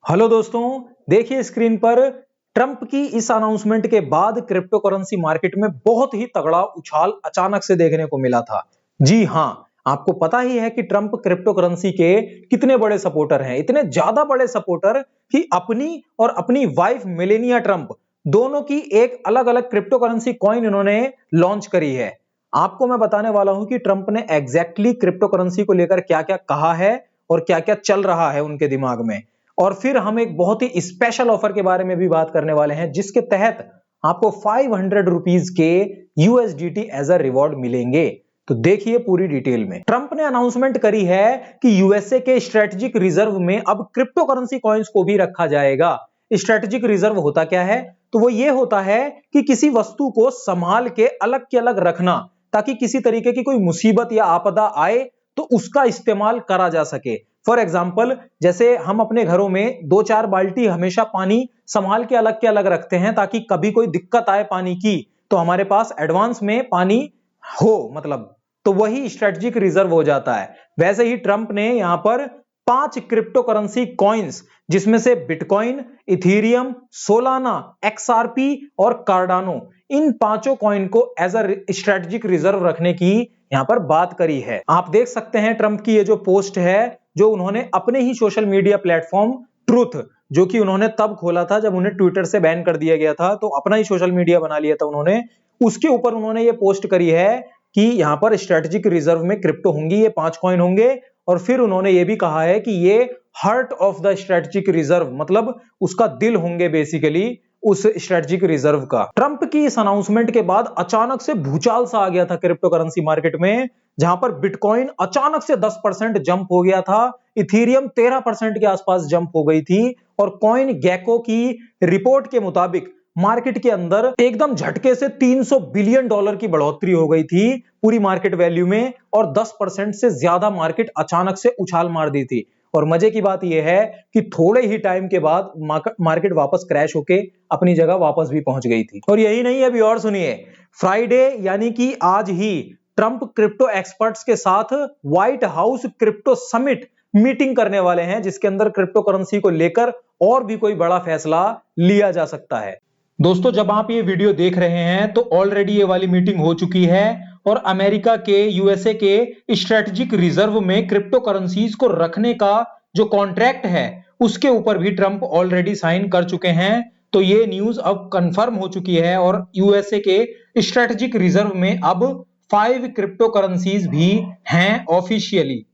Hello दोस्तों, देखिए screen पर ट्रंप की इस अनाउंसमेंट के बाद क्रिप्टो करेंसी मार्केट में बहुत ही तगड़ा उछाल अचानक से देखने को मिला था। जी हां, आपको पता ही है कि ट्रंप क्रिप्टो करेंसी के कितने बड़े सपोर्टर हैं, इतने ज्यादा बड़े सपोर्टर कि अपनी और अपनी वाइफ मेलेनिया ट्रंप दोनों की एक अलग-अलग क्रिप्टो करेंसी कॉइन इन्होंने लॉन्च करी है। आपको मैं बताने वाला हूं कि ट्रंप ने एग्जैक्टली क्रिप्टो करेंसी को लेकर क्या-क्या कहा है और क्या-क्या चल रहा है उनके दिमाग में। और फिर हम एक बहुत ही स्पेशल ऑफर के बारे में भी बात करने वाले हैं जिसके तहत आपको 500 रुपीज के यूएसडीटी एज अ रिवॉर्ड मिलेंगे। तो देखिए पूरी डिटेल में। ट्रंप ने अनाउंसमेंट करी है कि यूएसए के स्ट्रेटेजिक रिजर्व में अब क्रिप्टो करेंसी कॉइन्स को भी रखा जाएगा। स्ट्रेटेजिक रिजर्व होता क्या है? तो वो ये होता है कि किसी वस्तु को संभाल के अलग रखना, ताकि किसी तरीके की कोई मुसीबत या आपदा आए तो उसका इस्तेमाल करा जा सके। फॉर एग्जाम्पल, जैसे हम अपने घरों में 2-4 बाल्टी हमेशा पानी संभाल के अलग रखते हैं ताकि कभी कोई दिक्कत आए पानी की तो हमारे पास एडवांस में पानी हो, मतलब तो वही स्ट्रेटेजिक रिजर्व हो जाता है। वैसे ही ट्रंप ने यहां पर 5 क्रिप्टो करेंसी कॉइन्स, जिसमें से बिटकॉइन, इथीरियम, सोलाना, एक्सआरपी और कार्डानो, इन पांचों कॉइन को एज अ स्ट्रेटेजिक रिजर्व रखने की यहां पर बात करी है। आप देख सकते हैं ट्रंप की ये जो पोस्ट है, जो उन्होंने अपने ही सोशल मीडिया प्लेटफॉर्म ट्रूथ, जो कि उन्होंने तब खोला था जब उन्हें ट्विटर से बैन कर दिया गया था, तो अपना ही सोशल मीडिया बना लिया था उन्होंने। उसके ऊपर उन्होंने ये पोस्ट करी है कि यहां पर स्ट्रेटेजिक रिजर्व में क्रिप्टो होंगी, ये 5 कॉइन होंगे। और फिर उन्होंने ये भी कहा है कि ये heart of the strategic reserve, मतलब उसका दिल होंगे बेसिकली उस स्ट्रेटेजिक रिजर्व का। ट्रंप की इस अनाउंसमेंट के बाद अचानक से भूचाल सा आ गया था क्रिप्टो करेंसी मार्केट में, जहां पर बिटकॉइन अचानक से 10% जंप हो गया था, इथीरियम 13% के आसपास जंप हो गई थी और कॉइन गेको की रिपोर्ट के मुताबिक मार्केट के अंदर एकदम झटके से $300 बिलियन की बढ़ोतरी हो गई थी पूरी मार्केट वैल्यू में, और 10% से ज्यादा मार्केट अचानक से उछाल मार दी थी। और मजे की बात यह है कि थोड़े ही टाइम के बाद मार्केट वापस क्रैश होके अपनी जगह वापस भी पहुंच गई थी। और यही नहीं, अभी और सुनिए, फ्राइडे यानी कि आज ही ट्रंप क्रिप्टो एक्सपर्ट्स के साथ white house crypto summit meeting करने वाले हैं, जिसके अंदर क्रिप्टो करेंसी को लेकर और भी कोई बड़ा फैसला लिया जा सकता है। दोस्तों, जब आप ये वीडियो देख रहे हैं तो ऑलरेडी ये वाली मीटिंग हो चुकी है और अमेरिका के, यूएसए के स्ट्रेटेजिक रिजर्व में क्रिप्टो करेंसीज को रखने का जो कॉन्ट्रैक्ट है उसके ऊपर भी ट्रंप ऑलरेडी साइन कर चुके हैं। तो ये न्यूज अब कंफर्म हो चुकी है और यूएसए के स्ट्रेटेजिक रिजर्व में अब 5 क्रिप्टो करेंसीज भी हैं ऑफिशियली।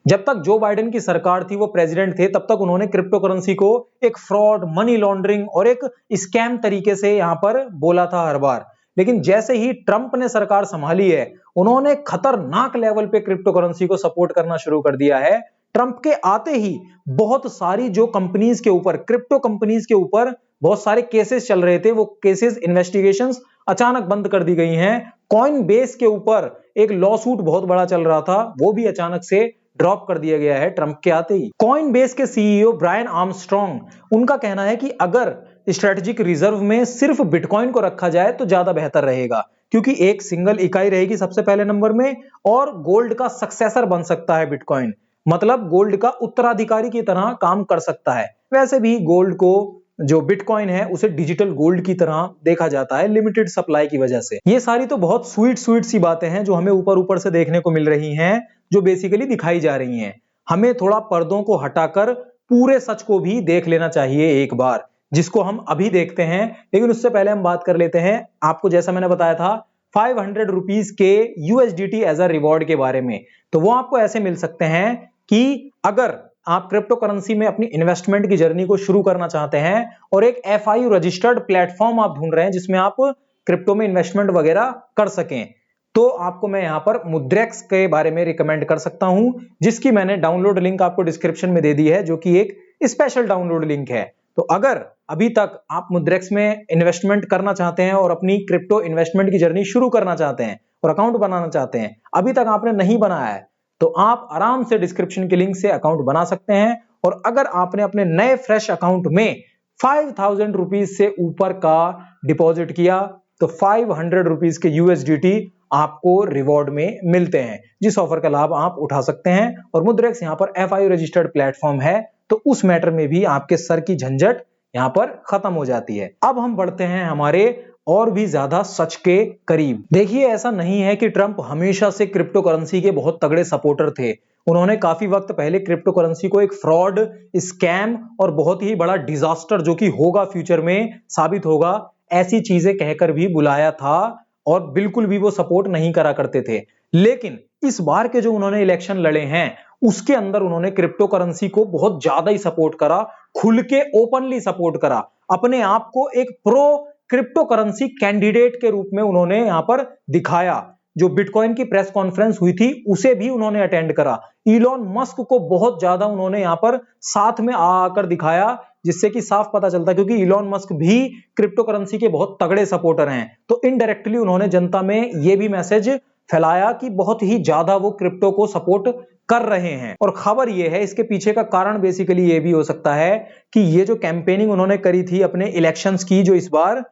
जब तक जो बाइडेन की सरकार थी, वो प्रेसिडेंट थे, तब तक उन्होंने क्रिप्टो करेंसी को एक फ्रॉड, मनी लॉन्ड्रिंग और एक स्कैम तरीके से यहां पर बोला था हर बार। लेकिन जैसे ही ट्रंप ने सरकार संभाली है, उन्होंने खतरनाक लेवल पे क्रिप्टो करेंसी को सपोर्ट करना शुरू कर दिया है। ट्रंप के आते ही बहुत सारी जो कंपनीज के ऊपर, क्रिप्टो कंपनीज के ऊपर बहुत सारे केसेस चल रहे थे, वो केसेस, इन्वेस्टिगेशंस अचानक बंद कर दी गई हैं। कॉइन बेस के ऊपर एक लॉ सूट बहुत बड़ा चल रहा था, वो भी अचानक से ड्रॉप कर दिया गया है ट्रंप के आते ही। कॉइन बेस के सीईओ ब्रायन आर्मस्ट्रॉन्ग, उनका कहना है कि अगर स्ट्रेटेजिक रिजर्व में सिर्फ बिटकॉइन को रखा जाए तो ज्यादा बेहतर रहेगा, क्योंकि एक सिंगल इकाई रहेगी सबसे पहले नंबर में, और गोल्ड का सक्सेसर बन सकता है बिटकॉइन, मतलब गोल्ड का उत्तराधिकारी की तरह काम कर सकता है। वैसे भी गोल्ड को, जो बिटकॉइन है, उसे डिजिटल गोल्ड की तरह देखा जाता है लिमिटेड सप्लाई की वजह से। ये सारी तो बहुत स्वीट स्वीट सी बातें हैं जो हमें ऊपर ऊपर से देखने को मिल रही हैं, जो बेसिकली दिखाई जा रही हैं। हमें थोड़ा पर्दों को हटाकर पूरे सच को भी देख लेना चाहिए एक बार, जिसको हम अभी देखते हैं। लेकिन उससे पहले हम बात कर लेते हैं, आपको जैसा मैंने बताया था, 500 रुपीज के यूएसडीटी एज अ रिवॉर्ड के बारे में। तो वो आपको ऐसे मिल सकते हैं कि अगर आप क्रिप्टो करेंसी में अपनी इन्वेस्टमेंट की जर्नी को शुरू करना चाहते हैं और एक एफआईयू रजिस्टर्ड प्लेटफॉर्म आप ढूंढ रहे हैं जिसमें आप क्रिप्टो में इन्वेस्टमेंट वगैरह कर सकें, तो आपको मैं यहां पर मुद्रेक्स के बारे में रिकमेंड कर सकता हूं, जिसकी मैंने डाउनलोड लिंक आपको डिस्क्रिप्शन में दे दी है, जो कि एक स्पेशल डाउनलोड लिंक है। तो अगर अभी तक आप मुद्रेक्स में इन्वेस्टमेंट करना चाहते हैं और अपनी क्रिप्टो इन्वेस्टमेंट की जर्नी शुरू करना चाहते हैं और अकाउंट बनाना चाहते हैं, अभी तक आपने नहीं बनाया है, तो आप आराम से डिस्क्रिप्शन के लिंक से अकाउंट बना सकते हैं। और अगर आपने अपने नए फ्रेश अकाउंट में 5000 रुपीज से ऊपर का डिपॉजिट किया, तो 500 रुपीज के यूएसडीटी आपको रिवॉर्ड में मिलते हैं, जिस ऑफर का लाभ आप उठा सकते हैं। और मुद्रेक्स यहाँ पर FIU रजिस्टर्ड प्लेटफॉर्म है, तो उस मैटर में भी आपके सर की झंझट यहाँ पर खत्म हो जाती है। अब हम बढ़ते हैं हमारे और भी ज्यादा सच के करीब। देखिए, ऐसा नहीं है कि ट्रंप हमेशा से क्रिप्टो करेंसी के बहुत तगड़े सपोर्टर थे। उन्होंने काफी वक्त पहले क्रिप्टो करेंसी को एक फ्रॉड, स्कैम और बहुत ही बड़ा डिजास्टर जो कि होगा फ्यूचर में साबित होगा, ऐसी चीजें कहकर भी बुलाया था और बिल्कुल भी वो सपोर्ट नहीं करा करते थे। लेकिन इस बार के जो उन्होंने इलेक्शन लड़े हैं उसके अंदर उन्होंने क्रिप्टो करेंसी को बहुत ज्यादा ही सपोर्ट करा, खुल के ओपनली सपोर्ट करा। अपने आप को एक प्रो क्रिप्टो करेंसी कैंडिडेट के रूप में उन्होंने यहां पर दिखाया। जो बिटकॉइन की प्रेस कॉन्फ्रेंस हुई थी उसे भी उन्होंने अटेंड करा। इलॉन मस्क को बहुत ज्यादा उन्होंने यहां पर साथ में आकर दिखाया, जिससे कि साफ पता चलता, क्योंकि इलॉन मस्क भी क्रिप्टो करेंसी के बहुत तगड़े सपोर्टर हैं, तो इनडायरेक्टली उन्होंने जनता में यह भी मैसेज फैलाया कि बहुत ही ज्यादा वो क्रिप्टो को सपोर्ट कर रहे हैं। और खबर यह है, इसके पीछे का कारण बेसिकली ये भी हो सकता है कि ये जो कैंपेनिंग उन्होंने करी थी अपने इलेक्शंस की जो इस बार,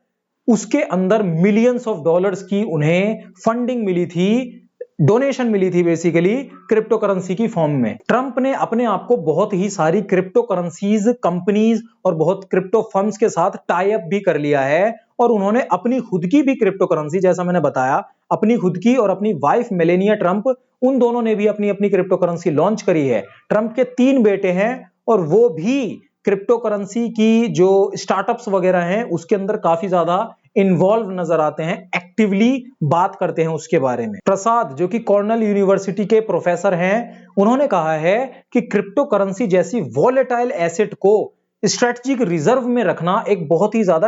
उसके अंदर मिलियंस ऑफ डॉलर्स की उन्हें फंडिंग मिली थी, डोनेशन मिली थी बेसिकली क्रिप्टो करेंसी की फॉर्म में। ट्रंप ने अपने आप को बहुत ही सारी क्रिप्टो करेंसीज कंपनीज और बहुत क्रिप्टो फर्म्स के साथ टाई अप भी कर लिया है, और उन्होंने अपनी खुद की भी क्रिप्टो करेंसी, जैसा मैंने बताया, अपनी खुद की और अपनी वाइफ मेलेनिया ट्रंप, उन दोनों ने भी अपनी अपनी क्रिप्टो करेंसी लॉन्च करी है। ट्रंप के 3 बेटे हैं और वो भी क्रिप्टो करेंसी की जो स्टार्टअप्स वगैरह हैं उसके अंदर काफी ज्यादा इन्वॉल्व नजर आते हैं, एक्टिवली बात करते हैं उसके बारे में। प्रसाद, जो कि कॉर्नेल यूनिवर्सिटी के प्रोफेसर हैं, उन्होंने कहा है कि क्रिप्टो करेंसी जैसी वॉलेटाइल एसेट को स्ट्रेटेजिक रिजर्व में रखना एक बहुत ही ज्यादा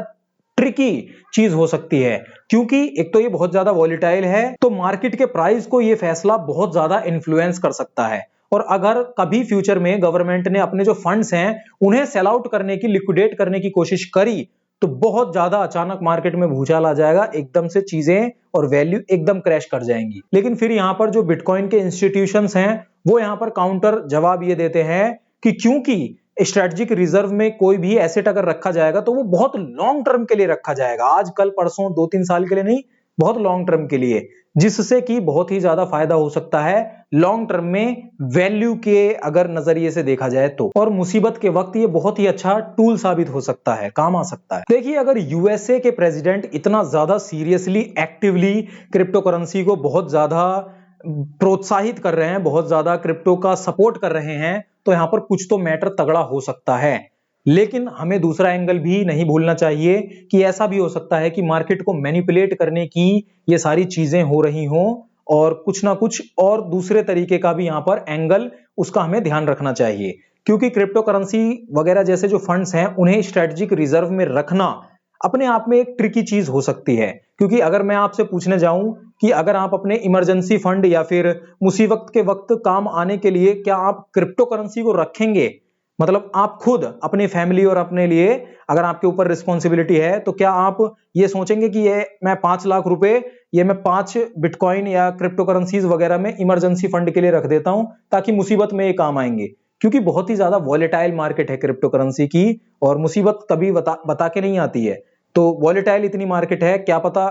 ट्रिकी चीज हो सकती है, क्योंकि एक तो ये बहुत ज्यादा वॉलेटाइल है, तो मार्केट के प्राइस को ये फैसला बहुत ज्यादा इन्फ्लुएंस कर सकता है। और अगर कभी फ्यूचर में गवर्नमेंट ने अपने जो फंड्स हैं उन्हें सेल आउट करने की, लिक्विडेट करने की कोशिश करी, तो बहुत ज्यादा अचानक मार्केट में भूचाल आ जाएगा, एकदम से चीजें और वैल्यू एकदम क्रैश कर जाएंगी। लेकिन फिर यहां पर जो बिटकॉइन के इंस्टीट्यूशंस हैं वो यहां पर काउंटर जवाब ये देते हैं कि क्योंकि स्ट्रेटेजिक रिजर्व में कोई भी एसेट अगर रखा जाएगा तो वो बहुत लॉन्ग टर्म के लिए रखा जाएगा, आज कल परसों 2-3 साल के लिए नहीं, बहुत लॉन्ग टर्म के लिए, जिससे कि बहुत ही ज्यादा फायदा हो सकता है लॉन्ग टर्म में वैल्यू के अगर नजरिए से देखा जाए तो। और मुसीबत के वक्त ये बहुत ही अच्छा टूल साबित हो सकता है, काम आ सकता है। देखिए, अगर यूएसए के प्रेसिडेंट इतना ज्यादा सीरियसली, एक्टिवली क्रिप्टो करेंसी को बहुत ज्यादा प्रोत्साहित कर रहे हैं, बहुत ज्यादा क्रिप्टो का सपोर्ट कर रहे हैं, तो यहां पर कुछ तो मैटर तगड़ा हो सकता है। लेकिन हमें दूसरा एंगल भी नहीं भूलना चाहिए कि ऐसा भी हो सकता है कि मार्केट को मैनिपुलेट करने की ये सारी चीजें हो रही हों, और कुछ ना कुछ और दूसरे तरीके का भी यहां पर एंगल, उसका हमें ध्यान रखना चाहिए। क्योंकि क्रिप्टो करेंसी वगैरह जैसे जो फंड्स हैं उन्हें स्ट्रेटेजिक रिजर्व में रखना अपने आप में एक ट्रिकी चीज हो सकती है। क्योंकि अगर मैं आपसे पूछने जाऊं कि अगर आप अपने इमरजेंसी फंड या फिर मुसीबत के वक्त काम आने के लिए क्या आप क्रिप्टो करेंसी को रखेंगे, मतलब आप खुद अपनी फैमिली और अपने लिए अगर आपके ऊपर रिस्पॉन्सिबिलिटी है, तो क्या आप ये सोचेंगे कि ये मैं 5 लाख रुपए, ये मैं 5 बिटकॉइन या क्रिप्टो करेंसीज वगैरह में इमरजेंसी फंड के लिए रख देता हूं ताकि मुसीबत में ये काम आएंगे? क्योंकि बहुत ही ज्यादा वॉलेटाइल मार्केट है क्रिप्टो करेंसी की, और मुसीबत कभी बता के नहीं आती है। तो वॉलेटाइल इतनी मार्केट है, क्या पता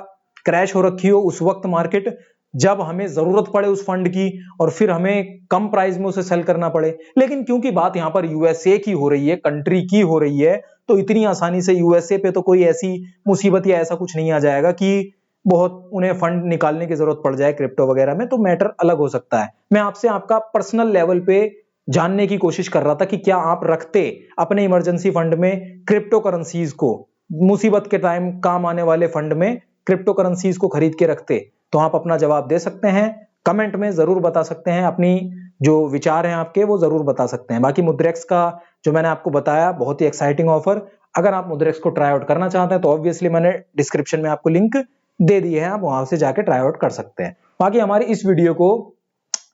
क्रैश हो रखी हो उस वक्त मार्केट जब हमें जरूरत पड़े उस फंड की, और फिर हमें कम प्राइस में उसे सेल करना पड़े। लेकिन क्योंकि बात यहां पर यूएसए की हो रही है, कंट्री की हो रही है, तो इतनी आसानी से यूएसए पे तो कोई ऐसी मुसीबत या ऐसा कुछ नहीं आ जाएगा कि बहुत उन्हें फंड निकालने की जरूरत पड़ जाए क्रिप्टो वगैरह में, तो मैटर अलग हो सकता है। मैं आपसे आपका पर्सनल लेवल पे जानने की कोशिश कर रहा था कि क्या आप रखते अपने इमरजेंसी फंड में क्रिप्टो करेंसीज को, मुसीबत के टाइम काम आने वाले फंड में क्रिप्टो करेंसीज को खरीद के रखते? तो आप अपना जवाब दे सकते हैं, कमेंट में जरूर बता सकते हैं, अपनी जो विचार हैं आपके वो जरूर बता सकते हैं। बाकी मुद्रेक्स का जो मैंने आपको बताया बहुत ही एक्साइटिंग ऑफर, अगर आप मुद्रेक्स को ट्राई आउट करना चाहते हैं तो ऑब्वियसली मैंने डिस्क्रिप्शन में आपको लिंक दे दी है, आप वहां से जाके ट्राई आउट कर सकते हैं। बाकी हमारी इस वीडियो को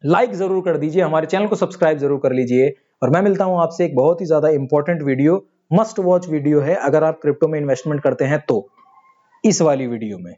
लाइक जरूर कर दीजिए, हमारे चैनल को सब्सक्राइब जरूर कर लीजिए, और मैं मिलता हूं आपसे एक बहुत ही ज्यादा important video, must watch video है अगर आप क्रिप्टो में इन्वेस्टमेंट करते हैं तो, इस वाली वीडियो में।